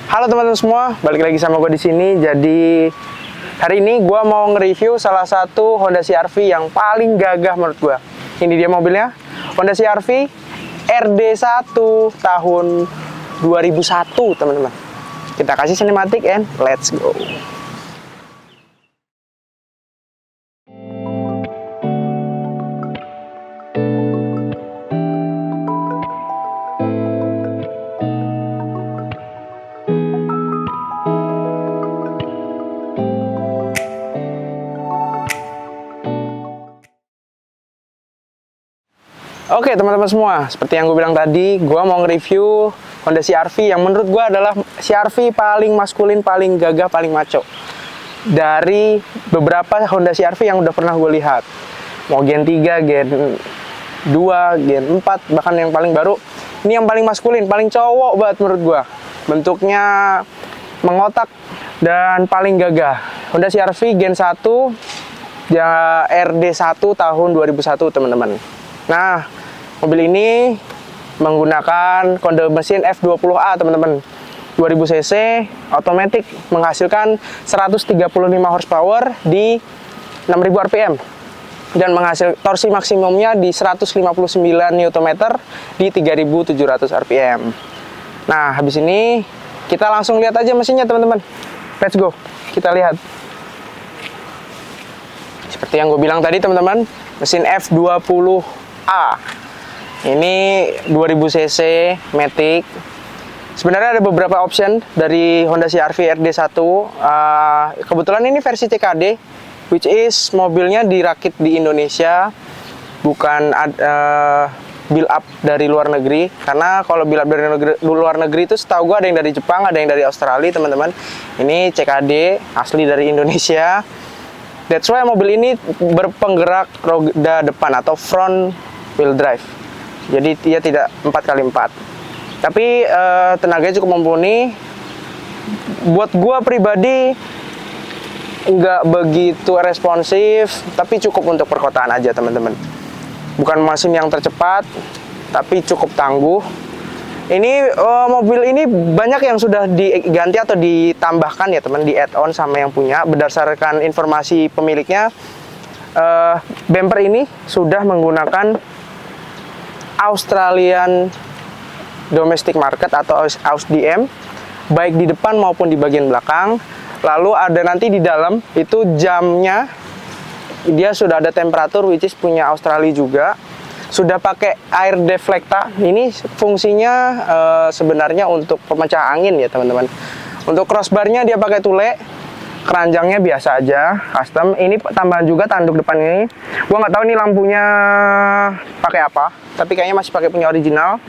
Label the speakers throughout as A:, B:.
A: Halo teman-teman semua, balik lagi sama gue di sini. Jadi hari ini gue mau nge-review salah satu Honda CR-V yang paling gagah menurut gue. Ini dia mobilnya, Honda CR-V RD1 tahun 2001 teman-teman. Kita kasih sinematik and let's go. Oke teman-teman semua, seperti yang gue bilang tadi, gue mau nge-review Honda CR-V yang menurut gue adalah CR-V paling maskulin, paling gagah, paling maco dari beberapa Honda CR-V yang udah pernah gue lihat. Mau Gen 3, Gen 2, Gen 4, bahkan yang paling baru. Ini yang paling maskulin, paling cowok banget menurut gue. Bentuknya mengotak dan paling gagah. Honda CR-V Gen 1 ya, RD1 tahun 2001 teman-teman. Nah, mobil ini menggunakan kode mesin F20A teman-teman, 2000 cc, otomatis menghasilkan 135 horsepower di 6000 rpm dan menghasilkan torsi maksimumnya di 159 Nm di 3700 rpm. Nah, habis ini kita langsung lihat aja mesinnya teman-teman. Let's go, kita lihat. Seperti yang gue bilang tadi teman-teman, mesin F20A. Ini 2000 cc Matic. Sebenarnya ada beberapa option dari Honda CR-V RD1. Kebetulan ini versi CKD, which is mobilnya dirakit di Indonesia, bukan build up dari luar negeri. Karena kalau build up dari luar negeri itu setahu gue ada yang dari Jepang, ada yang dari Australia teman-teman. Ini CKD asli dari Indonesia. That's why mobil ini berpenggerak roda depan atau front wheel drive. Jadi dia tidak 4x4. Tapi tenaganya cukup mumpuni. Buat gua pribadi nggak begitu responsif, tapi cukup untuk perkotaan aja teman-teman. Bukan mesin yang tercepat, tapi cukup tangguh. Ini mobil ini banyak yang sudah diganti atau ditambahkan ya teman, di add-on sama yang punya. Berdasarkan informasi pemiliknya, bumper ini sudah menggunakan Australian Domestic Market atau AUSDM, baik di depan maupun di bagian belakang. Lalu ada nanti di dalam itu jamnya, dia sudah ada temperatur which is punya Australia juga. Sudah pakai air deflecta. Ini fungsinya sebenarnya untuk pemecah angin ya teman-teman. Untuk crossbarnya dia pakai tule, keranjangnya biasa aja, custom. Ini tambahan juga tanduk depan ini. Gua nggak tahu ini lampunya pakai apa, tapi kayaknya masih pakai punya original.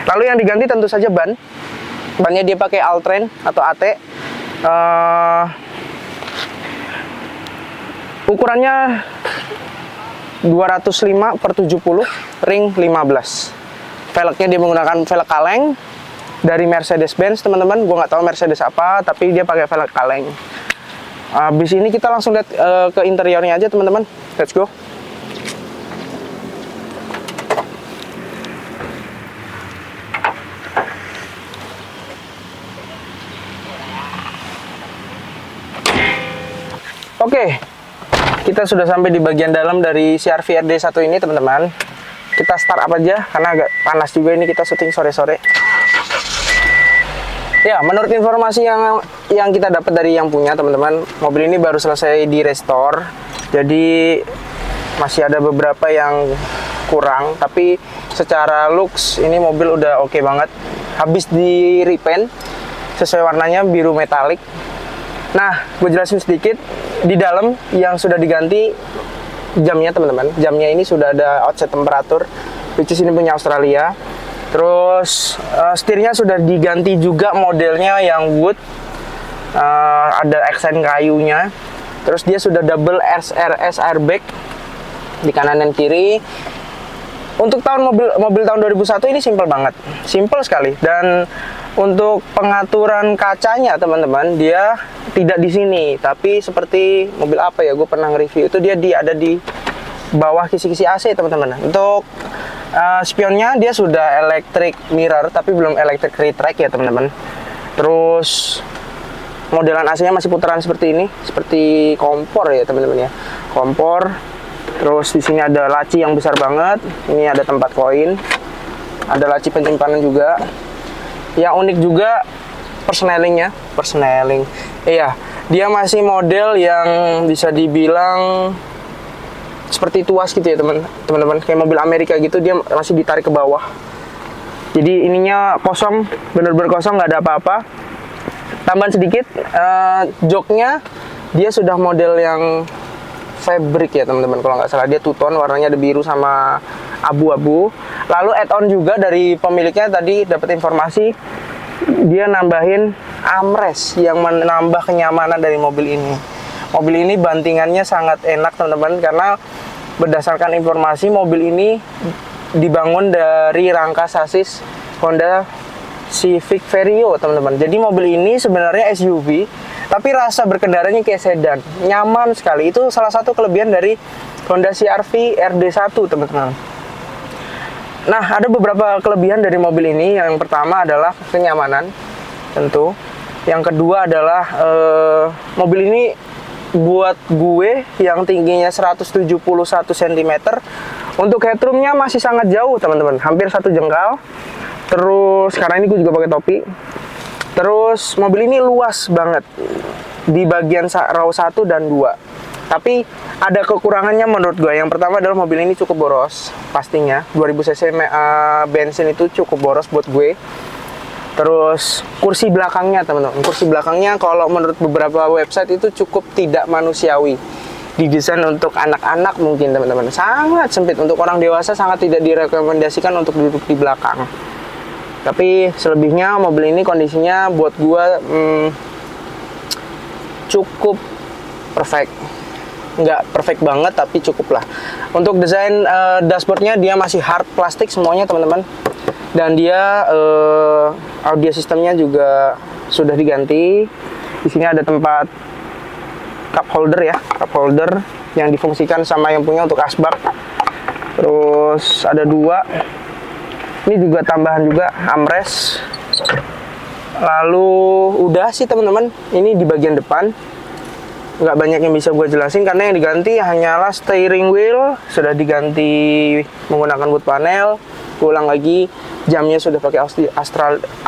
A: Lalu yang diganti tentu saja ban. Bannya dia pakai Alltrain atau AT. Ukurannya 205/70, ring 15. Velgnya dia menggunakan velg kaleng dari Mercedes-Benz teman-teman. Gua nggak tahu Mercedes apa, tapi dia pakai velg kaleng. Habis ini kita langsung lihat ke interiornya aja teman-teman. Let's go. Oke, kita sudah sampai di bagian dalam dari CR-V RD1 ini teman-teman. Kita start up aja karena agak panas juga ini, kita syuting sore-sore. Ya, menurut informasi yang kita dapat dari yang punya teman-teman, mobil ini baru selesai di restore. Jadi masih ada beberapa yang kurang, tapi secara looks ini mobil udah oke banget. Habis di repaint sesuai warnanya biru metalik. Nah, gue jelasin sedikit. Di dalam yang sudah diganti jamnya teman-teman. Jamnya ini sudah ada outset temperatur, which is ini punya Australia. Terus setirnya sudah diganti juga, modelnya yang wood, ada accent kayunya. Terus dia sudah double SRS airbag di kanan dan kiri. Untuk mobil tahun 2001 ini simple banget, simple sekali. Dan untuk pengaturan kacanya teman-teman, dia tidak di sini, tapi seperti mobil apa ya, gue pernah nge-review itu dia ada di bawah kisi-kisi AC teman-teman. Untuk spionnya dia sudah electric mirror, tapi belum electric retract ya teman-teman. Terus modelan AC-nya masih putaran seperti ini, seperti kompor ya teman-teman ya, kompor. Terus di sini ada laci yang besar banget. Ini ada tempat koin, ada laci penyimpanan juga. Yang unik juga persnelingnya, persneling. Iya, dia masih model yang bisa dibilang seperti tuas gitu ya teman-teman, kayak mobil Amerika gitu, dia masih ditarik ke bawah. Jadi ininya kosong, bener-bener kosong, nggak ada apa-apa. Tambahan sedikit, joknya dia sudah model yang fabric ya teman-teman, kalau nggak salah dia two tone, warnanya ada biru sama abu-abu. Lalu add-on juga dari pemiliknya, tadi dapat informasi dia nambahin armrest yang menambah kenyamanan dari mobil ini. Mobil ini bantingannya sangat enak teman-teman, karena berdasarkan informasi mobil ini dibangun dari rangka sasis Honda Civic Vario teman-teman. Jadi mobil ini sebenarnya SUV, tapi rasa berkendaranya kayak sedan, nyaman sekali. Itu salah satu kelebihan dari Honda CR-V RD1 teman-teman. Nah, ada beberapa kelebihan dari mobil ini. Yang pertama adalah kenyamanan tentu. Yang kedua adalah mobil ini buat gue yang tingginya 171 cm, untuk headroomnya masih sangat jauh teman-teman, hampir 1 jengkal. Terus karena ini gue juga pakai topi. Terus mobil ini luas banget di bagian row 1 dan 2. Tapi ada kekurangannya menurut gue. Yang pertama adalah mobil ini cukup boros pastinya. 2000 cc bensin itu cukup boros buat gue. Terus kursi belakangnya teman-teman, kursi belakangnya kalau menurut beberapa website itu cukup tidak manusiawi. Didesain untuk anak-anak mungkin teman-teman, sangat sempit. Untuk orang dewasa sangat tidak direkomendasikan untuk duduk di belakang. Tapi selebihnya mobil ini kondisinya buat gua cukup perfect. Nggak perfect banget tapi cukup lah. Untuk desain dashboardnya dia masih hard plastik semuanya teman-teman. Dan dia audio sistemnya juga sudah diganti. Di sini ada tempat cup holder ya, cup holder yang difungsikan sama yang punya untuk asbak. Terus ada 2. Ini juga tambahan juga armrest. Lalu udah sih teman-teman, ini di bagian depan. Nggak banyak yang bisa gue jelasin karena yang diganti hanyalah steering wheel, sudah diganti menggunakan wood panel. Ulang lagi, jamnya sudah pakai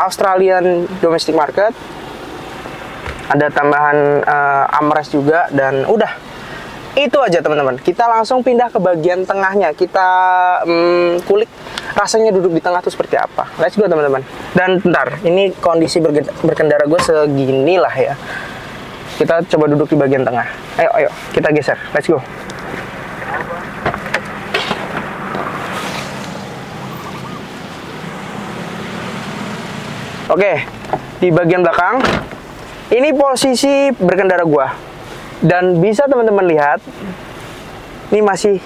A: Australian domestic market. Ada tambahan armrest juga, dan udah itu aja teman-teman. Kita langsung pindah ke bagian tengahnya, kita kulik rasanya duduk di tengah tuh seperti apa. Let's go teman-teman. Dan bentar, ini kondisi berkendara gue segini lah ya. Kita coba duduk di bagian tengah. Ayo kita geser, let's go. Oke, di bagian belakang ini posisi berkendara gua, dan bisa teman-teman lihat ini masih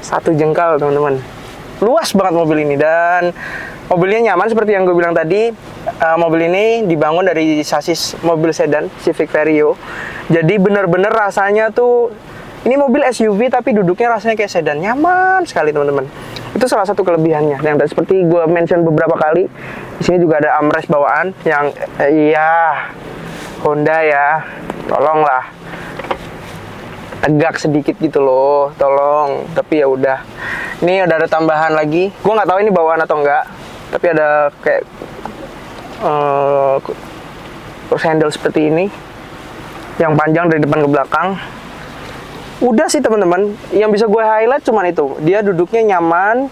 A: 1 jengkal teman-teman. Luas banget mobil ini, dan mobilnya nyaman seperti yang gue bilang tadi. Mobil ini dibangun dari sasis mobil sedan Civic Vario, jadi bener-bener rasanya tuh ini mobil SUV tapi duduknya rasanya kayak sedan, nyaman sekali teman-teman. Itu salah satu kelebihannya. Dan seperti gue mention beberapa kali, di sini juga ada armrest bawaan yang iya Honda ya, tolonglah tegak sedikit gitu loh, tolong. Tapi ya udah, ini udah ada tambahan lagi. Gue nggak tahu ini bawaan atau enggak, tapi ada kayak cross handle seperti ini yang panjang dari depan ke belakang. Udah sih teman-teman, yang bisa gue highlight cuman itu, dia duduknya nyaman,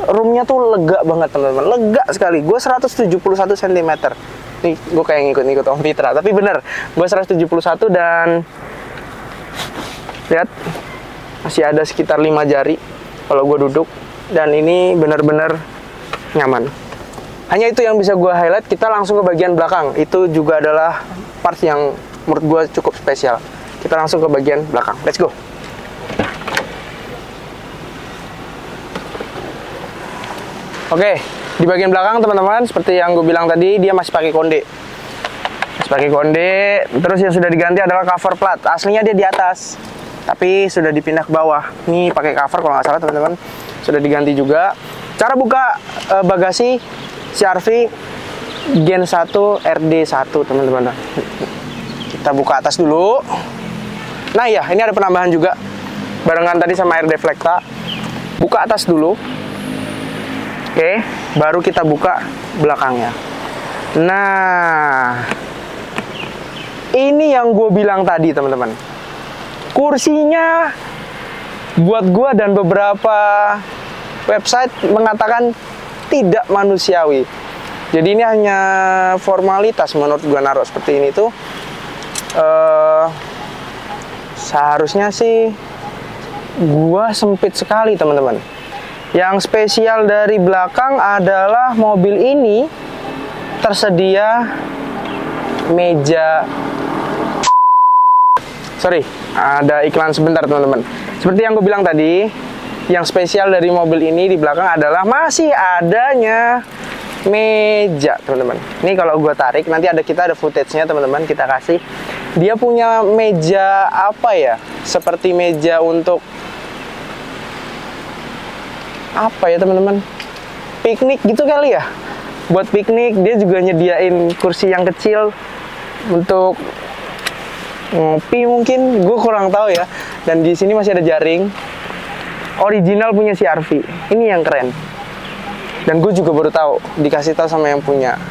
A: roomnya tuh lega banget teman-teman, lega sekali. Gue 171 cm. Nih gue kayak ngikut-ngikut Om Fitra, tapi bener gue 171, dan lihat masih ada sekitar 5 jari kalau gue duduk, dan ini bener-bener nyaman. Hanya itu yang bisa gue highlight. Kita langsung ke bagian belakang, itu juga adalah parts yang menurut gue cukup spesial. Kita langsung ke bagian belakang, let's go. Oke, di bagian belakang teman-teman, seperti yang gue bilang tadi, dia masih pakai konde. Masih pakai konde. Terus yang sudah diganti adalah cover plat. Aslinya dia di atas, tapi sudah dipindah ke bawah. Ini pakai cover kalau nggak salah teman-teman. Sudah diganti juga. Cara buka bagasi CR-V Gen 1 RD1 teman-teman. Kita buka atas dulu. Nah ya, ini ada penambahan juga barengan tadi sama air deflecta. Buka atas dulu. Oke, baru kita buka belakangnya. Nah, ini yang gue bilang tadi teman-teman. Kursinya buat gue dan beberapa website mengatakan tidak manusiawi. Jadi ini hanya formalitas menurut gue naruh seperti ini tuh. Seharusnya sih gua sempit sekali teman-teman. Yang spesial dari belakang adalah mobil ini tersedia meja. Sorry, ada iklan sebentar teman-teman. Seperti yang gue bilang tadi, yang spesial dari mobil ini di belakang adalah masih adanya meja teman-teman. Ini kalau gue tarik nanti kita ada footage-nya teman-teman, kita kasih. Dia punya meja apa ya? Seperti meja untuk apa ya teman-teman? Piknik gitu kali ya. Buat piknik, dia juga nyediain kursi yang kecil untuk ngopi mungkin, gue kurang tahu ya. Dan di sini masih ada jaring. Original punya CR-V. Ini yang keren. Dan gue juga baru tahu, dikasih tahu sama yang punya.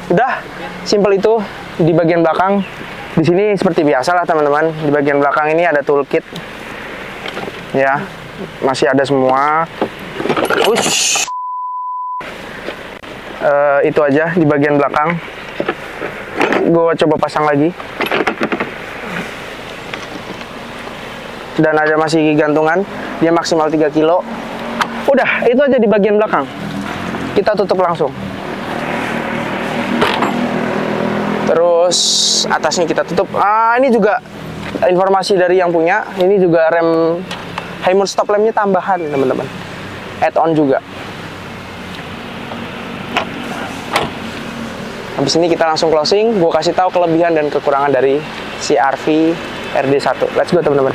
A: Udah, simple itu. Di bagian belakang, di sini seperti biasa lah teman-teman. Di bagian belakang ini ada toolkit, ya, masih ada semua. Ush. Itu aja di bagian belakang. Gue coba pasang lagi. Dan ada masih gantungan, dia maksimal 3 kilo. Udah, itu aja di bagian belakang. Kita tutup langsung. Terus atasnya kita tutup. Ini juga informasi dari yang punya. Ini juga rem High Mode stop lampnya tambahan teman-teman. Add-on juga. Habis ini kita langsung closing. Gue kasih tahu kelebihan dan kekurangan dari CR-V RD1. Let's go teman-teman.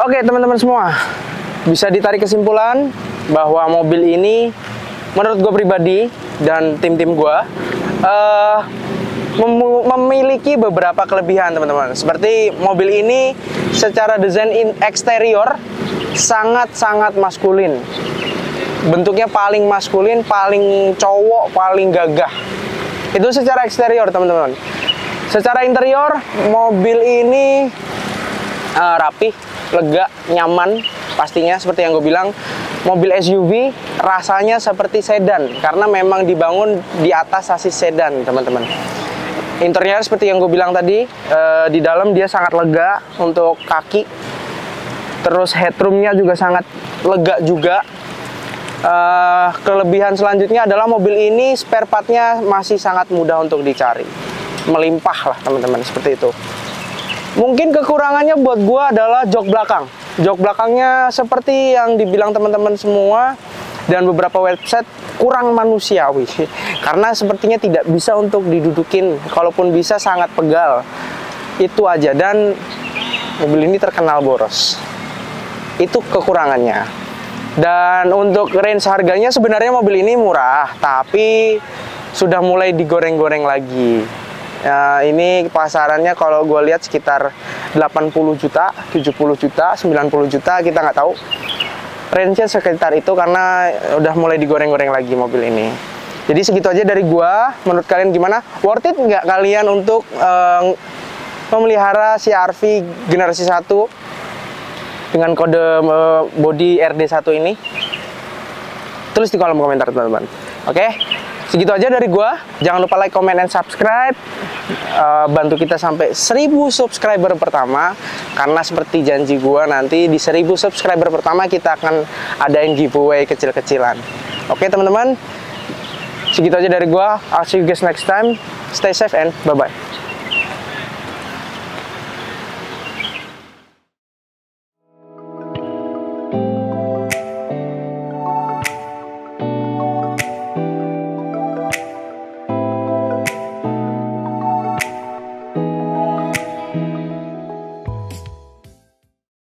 A: Oke teman-teman semua, bisa ditarik kesimpulan bahwa mobil ini menurut gue pribadi dan tim-tim gue memiliki beberapa kelebihan teman-teman. Seperti mobil ini secara desain eksterior sangat-sangat maskulin. Bentuknya paling maskulin, paling cowok, paling gagah. Itu secara eksterior teman-teman. Secara interior, mobil ini rapih, lega, nyaman. Pastinya seperti yang gue bilang, mobil SUV rasanya seperti sedan karena memang dibangun di atas sasis sedan teman-teman. Interior seperti yang gue bilang tadi, di dalam dia sangat lega untuk kaki. Terus headroomnya juga sangat lega juga. Kelebihan selanjutnya adalah mobil ini spare partnya masih sangat mudah untuk dicari, melimpah lah teman-teman, seperti itu. Mungkin kekurangannya buat gua adalah jok belakang. Jok belakangnya seperti yang dibilang teman-teman semua dan beberapa website kurang manusiawi karena sepertinya tidak bisa untuk didudukin, kalaupun bisa sangat pegal. Itu aja, dan mobil ini terkenal boros. Itu kekurangannya. Dan untuk range harganya sebenarnya mobil ini murah, tapi sudah mulai digoreng-goreng lagi. Ini pasarannya kalau gue lihat sekitar 80 juta, 70 juta, 90 juta, kita nggak tahu. Range-nya sekitar itu karena udah mulai digoreng-goreng lagi mobil ini. Jadi segitu aja dari gue. Menurut kalian gimana? Worth it nggak kalian untuk memelihara CR-V generasi 1 dengan kode body RD1 ini? Tulis di kolom komentar teman-teman. Oke, segitu aja dari gua. Jangan lupa like, comment, and subscribe. Bantu kita sampai 1000 subscriber pertama, karena seperti janji gua, nanti di 1000 subscriber pertama kita akan adain giveaway kecil-kecilan. Oke teman-teman, segitu aja dari gua. I'll see you guys next time. Stay safe and bye-bye.